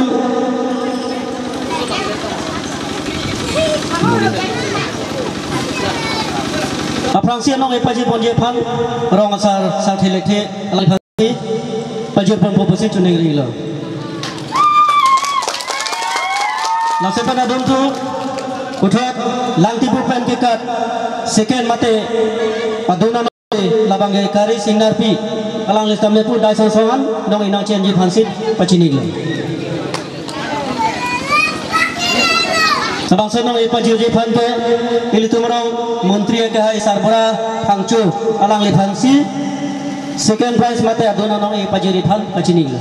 apansi anong ipajir pon jepan rong asar saat hele lang lipansi pajir pon proposisi cuning rilo lang sopen adun tu uthot lang tibu pen kikat second mate aduna labang kari sinar pi alang listam lepu dai sang songan dong inang chen ji phansit pacinig lo sabang senong ipajir ji phan ke ilitumrong menteri ke hai sarbora phangchu alang li phansi second prize mate aduna nong ipajir ji phan pacinig lo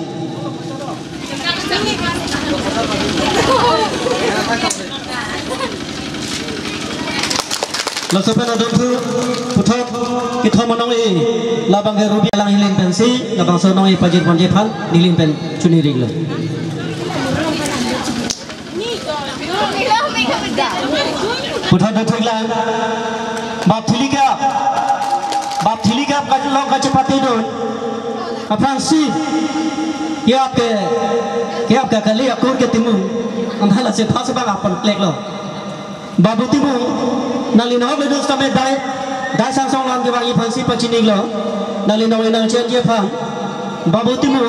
Lasopen adun tu puthot kita menong labang ke rubi alang hilin pensi labang sonong pajir panje phan nilin pen cuni riglo puthot datang lang bab thilika kajlong kacepati dun apang si ya ke kali akur ke timu amhala se phas bang apan plek lo babu timu nalinawag le dos kami dai sang song lam ke wangi phansi pacinig lo nalinawag nang chen je phang babu timu